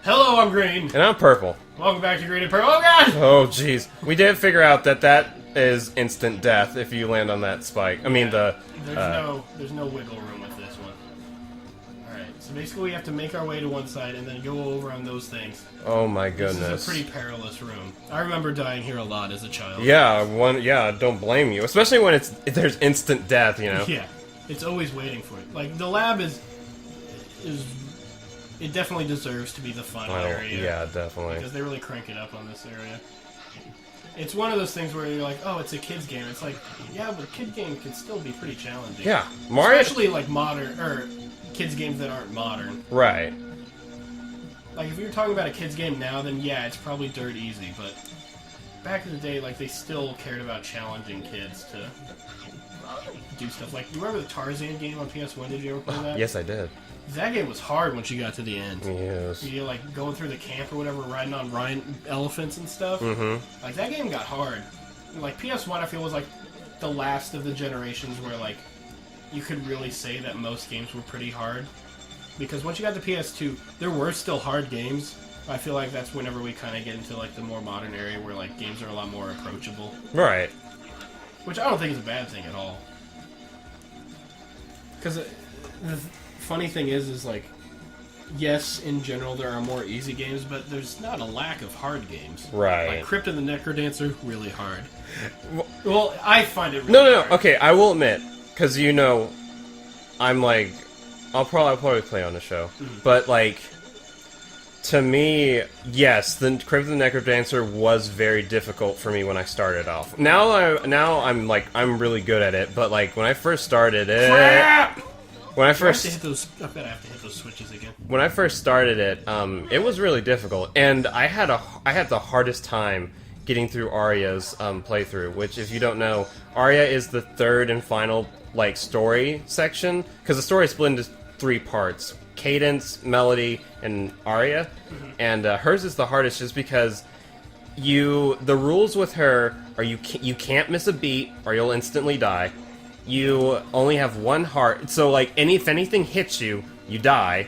Hello, I'm Green. And I'm Purple. Welcome back to Green and Purple. Oh, God! Oh, jeez. We did figure out that that is instant death if you land on that spike. I mean, the... There's no wiggle room with this one. Alright, so basically we have to make our way to one side and then go over on those things. Oh, my goodness. This is a pretty perilous room. I remember dying here a lot as a child. Yeah, don't blame you. Especially when there's instant death, you know? Yeah. It's always waiting for it. Like, the lab is it definitely deserves to be the fun area. Yeah, definitely. Because they really crank it up on this area. It's one of those things where you're like, oh, it's a kid's game. It's like, yeah, but a kid game can still be pretty challenging. Yeah, Mario... Especially, like, modern, or kids games that aren't modern. Right. Like, if you're talking about a kid's game now, then yeah, it's probably dirt easy, but back in the day, like, they still cared about challenging kids to do stuff. Like, you remember the Tarzan game on PS1? Did you ever play that? Yes, I did. That game was hard once you got to the end. Yes. You're like going through the camp or whatever, riding on elephants and stuff. Mm-hmm. Like that game got hard. And, like PS1, I feel was like the last of the generations where like you could really say that most games were pretty hard. Because once you got to PS2, there were still hard games. I feel like that's whenever we kind of get into like the more modern area where like games are a lot more approachable. Right. Which I don't think is a bad thing at all. Because the funny thing is like, yes, in general there are more easy games, but there's not a lack of hard games. Right. Like Crypt of the Necrodancer, really hard. Well, I find it really No. hard. Okay, I will admit, because you know, I'm like, I'll probably play on the show, but like, to me, yes, the Crypt of the Necrodancer was very difficult for me when I started off. Now I'm really good at it, but like when I first started it. Crap! When I I first, bet I have to hit those switches again. when I first started it, it was really difficult, and I had the hardest time getting through Arya's playthrough. Which, if you don't know, Arya is the third and final like story section, because the story is split into 3 parts: Cadence, Melody, and Arya. And hers is the hardest, just because the rules with her are you can't miss a beat or you'll instantly die. You only have 1 heart, so like if anything hits you, you die.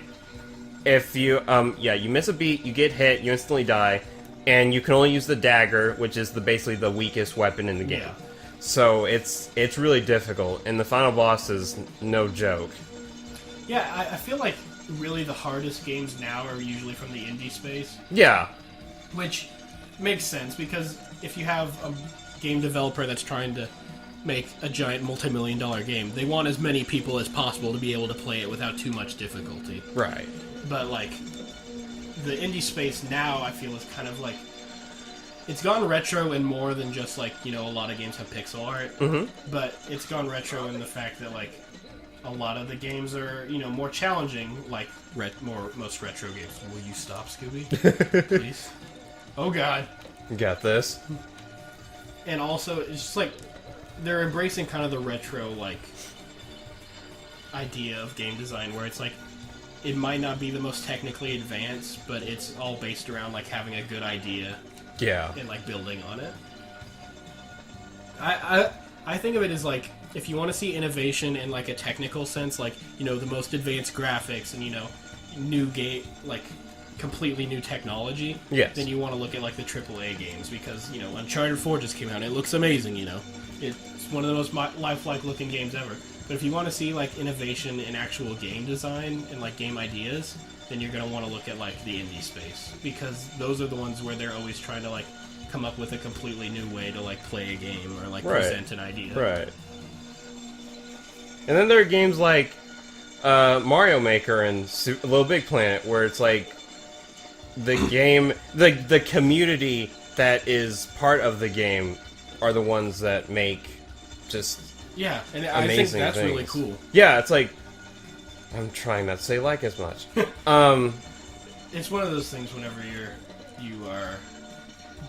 If you you miss a beat, you get hit, you instantly die, and you can only use the dagger, which is basically the weakest weapon in the game. Yeah. So it's really difficult, and the final boss is no joke. Yeah, I feel like really the hardest games now are usually from the indie space. Yeah. Which makes sense, because if you have a game developer that's trying to make a giant multi-million-dollar game, they want as many people as possible to be able to play it without too much difficulty. Right. But, like, the indie space now, I feel, is kind of like... It's gone retro in more than just, like, you know, a lot of games have pixel art. But it's gone retro in the fact that, like, a lot of the games are, you know, more challenging, like most retro games. Will you stop, Scooby? Please? Oh, God. You got this. And also, it's just, like... They're embracing kind of the retro, like, idea of game design, where it's like, it might not be the most technically advanced, but it's all based around, like, having a good idea. Yeah. And, like, building on it. I think of it as, like, if you want to see innovation in, like, a technical sense, like, you know, the most advanced graphics and, you know, new game, like, completely new technology, yes, then you want to look at, like, the AAA games, because, you know, Uncharted 4 just came out, and it looks amazing, you know. It's one of the most lifelike looking games ever. But if you want to see like innovation in actual game design and like game ideas, then you're going to want to look at like the indie space, because those are the ones where they're always trying to like come up with a completely new way to like play a game or like present an idea. Right. And then there are games like Mario Maker and Little Big Planet, where it's like the game, the community that is part of the game are the ones that make just and I think that's things. really cool. Yeah, it's like, I'm trying not to say like as much. It's one of those things whenever you are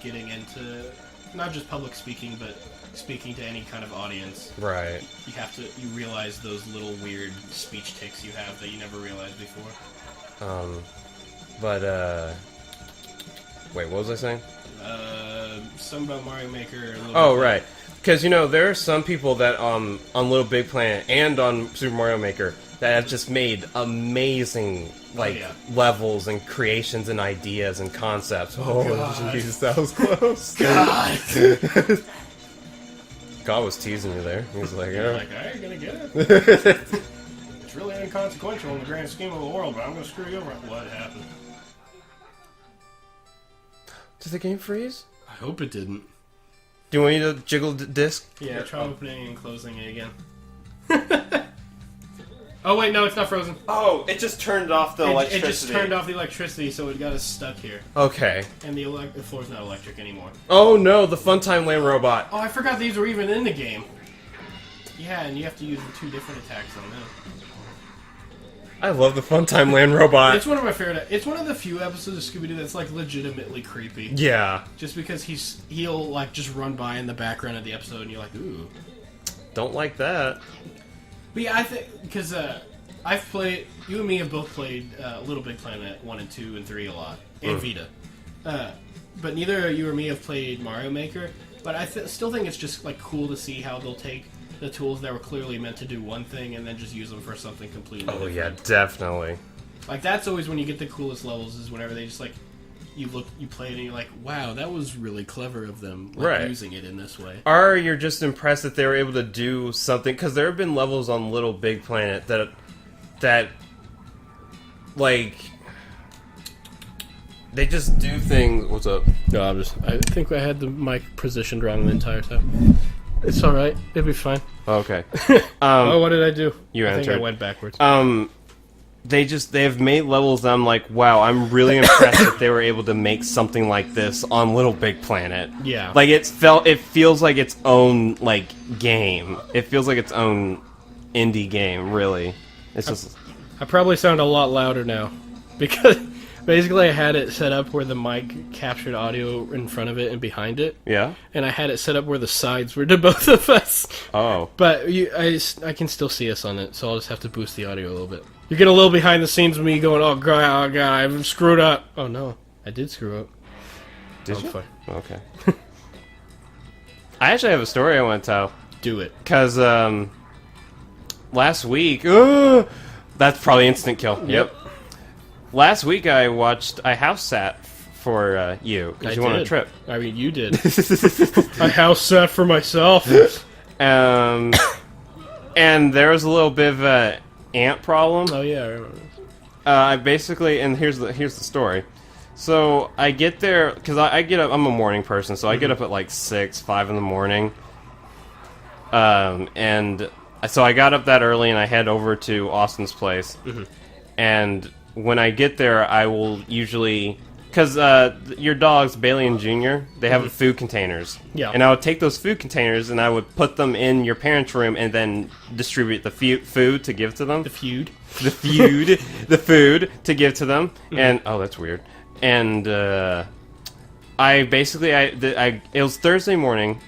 getting into not just public speaking, but speaking to any kind of audience. Right. You realize those little weird speech tics you have that you never realized before. Wait, what was I saying? Something about Mario Maker. Oh, right. Because, you know, there are some people that, on Little Big Planet and on Super Mario Maker, that have just made amazing levels and creations and ideas and concepts. Oh, God. Jesus, that was close. God! God was teasing you there. He was like, You're "Oh." like, I ain't gonna get it. It's really inconsequential in the grand scheme of the world, but I'm gonna screw you over. What happened? Did the game freeze? I hope it didn't. Do you want me to jiggle the disc? Yeah, try opening and closing it again. Oh wait, no, it's not frozen. Oh, it just turned off the electricity. It just turned off the electricity, so it got us stuck here. Okay. And the floor's not electric anymore. Oh no, the Funtime Land Robot. Oh, I forgot these were even in the game. Yeah, and you have to use the 2 different attacks on them. I love the Funtime Land Robot. It's one of my favorite. It's one of the few episodes of Scooby-Doo that's like legitimately creepy. Yeah. Just because he'll like just run by in the background of the episode, and you're like, ooh. Don't like that. But yeah, I think because I've played. You and me have both played Little Big Planet 1 and 2 and 3 a lot, and Vita. But neither you or me have played Mario Maker. But I still think it's just like cool to see how they'll take the tools that were clearly meant to do one thing and then just use them for something completely different. Yeah, definitely. Like, that's always when you get the coolest levels, is whenever they just, like, you play it and you're like, wow, that was really clever of them, like, using it in this way. Or you're just impressed that they were able to do something, because there have been levels on Little Big Planet that, like, they just do things... What's up? No, I think I had the mic positioned wrong the entire time. It's alright. It'll be fine. Okay. Oh, what did I do? You I answered. think I went backwards. They have made levels that I'm like, wow, I'm really impressed that they were able to make something like this on Little Big Planet. Yeah. Like, it feels like its own, like, game. It feels like its own indie game, really. It's just... I probably sound a lot louder now. Because basically I had it set up where the mic captured audio in front of it and behind it. Yeah? And I had it set up where the sides were to both of us. Oh. But I can still see us on it, so I'll just have to boost the audio a little bit. You get a little behind the scenes of me going, oh god, I've screwed up. Oh no, I did screw up. Did you? Fine. Okay. I actually have a story I want to tell. Do it. Because, last week... that's probably instant kill. Yep. Last week I house sat for you, because you went on a trip. I mean, you did. I house sat for myself. And there was a little bit of a ant problem. Oh yeah, I remember. I basically, and here's the story. So I get there because I get up. I'm a morning person, so I get up at like 5 in the morning. And so I got up that early, and I head over to Austin's place. And when I get there, I will usually, because your dogs, Bailey and Junior, they have food containers. Yeah. And I would take those food containers and I would put them in your parents' room and then distribute the food to give to them. The food to give to them. And oh, that's weird. And I basically, it was Thursday morning.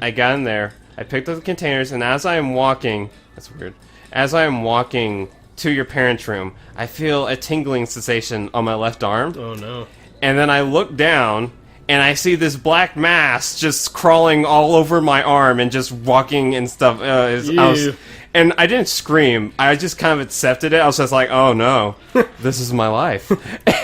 I got in there. I picked up the containers, and as I am walking, that's weird. As I am walking to your parents' room, I feel a tingling sensation on my left arm. Oh no. And then I look down, and I see this black mass just crawling all over my arm and just walking and stuff. And I didn't scream. I just kind of accepted it. I was just like, oh no, this is my life.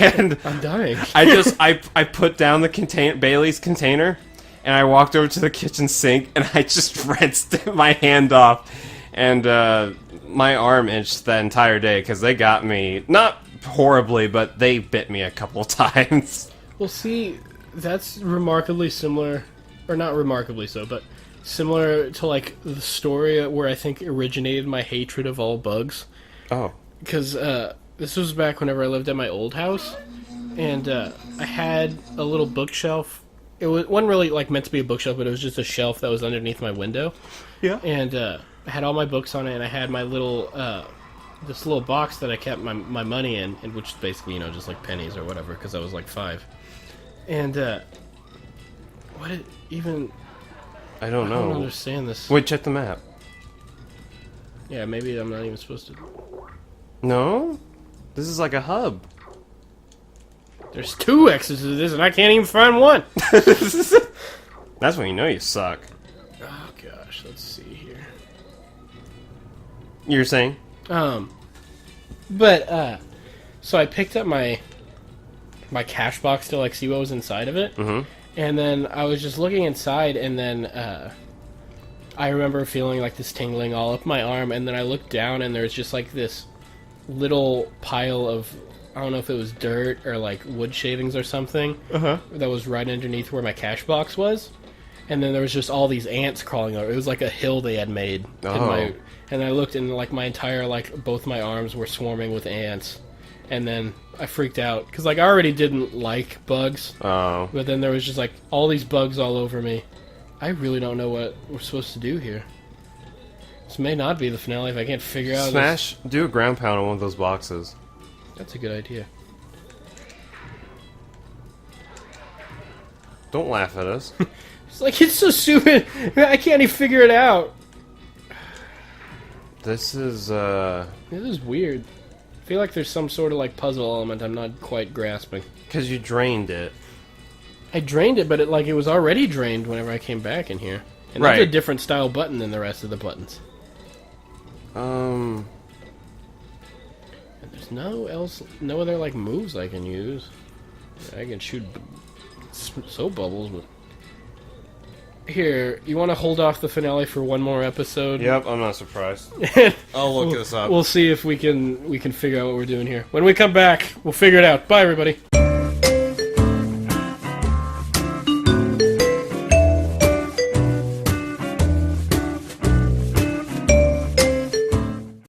And I'm dying. I put down the Bailey's container, and I walked over to the kitchen sink, and I just rinsed my hand off. And my arm itched that entire day because they got me, not horribly, but they bit me a couple times. Well, see, that's remarkably similar, or not remarkably so, but similar to, like, the story where I think originated my hatred of all bugs. Oh. Because this was back whenever I lived at my old house, and I had a little bookshelf. It wasn't really, like, meant to be a bookshelf, but it was just a shelf that was underneath my window. Yeah. And I had all my books on it, and I had my little, this little box that I kept my money in, and which is basically, just like pennies or whatever, because I was like 5. And, what it even... I don't know. I don't understand this. Wait, check the map. Yeah, maybe I'm not even supposed to... No? This is like a hub. There's 2 X's to this, and I can't even find one! That's when you know you suck. Oh, gosh, let's see here. You're saying? But so I picked up my cash box to like see what was inside of it, and then I was just looking inside, and then I remember feeling like this tingling all up my arm, and then I looked down, and there's just like this little pile of, I don't know if it was dirt or like wood shavings or something, that was right underneath where my cash box was. And then there was just all these ants crawling over. It was like a hill they had made. And I looked, and like my entire, like, both my arms were swarming with ants. And then I freaked out, because like I already didn't like bugs. But then there was just like all these bugs all over me. I really don't know what we're supposed to do here. This may not be the finale if I can't figure out do a ground pound on one of those boxes. That's a good idea. Don't laugh at us. It's like, it's so stupid. I can't even figure it out. This is weird. I feel like there's some sort of like puzzle element I'm not quite grasping. because you drained it. I drained it, but it was already drained whenever I came back in here. And Right. that's a different style button than the rest of the buttons. And there's no other like moves I can use. I can shoot soap bubbles, but here, you want to hold off the finale for one more episode? Yep, I'm not surprised. I'll look this up. We'll see if we can figure out what we're doing here. When we come back, we'll figure it out. Bye, everybody.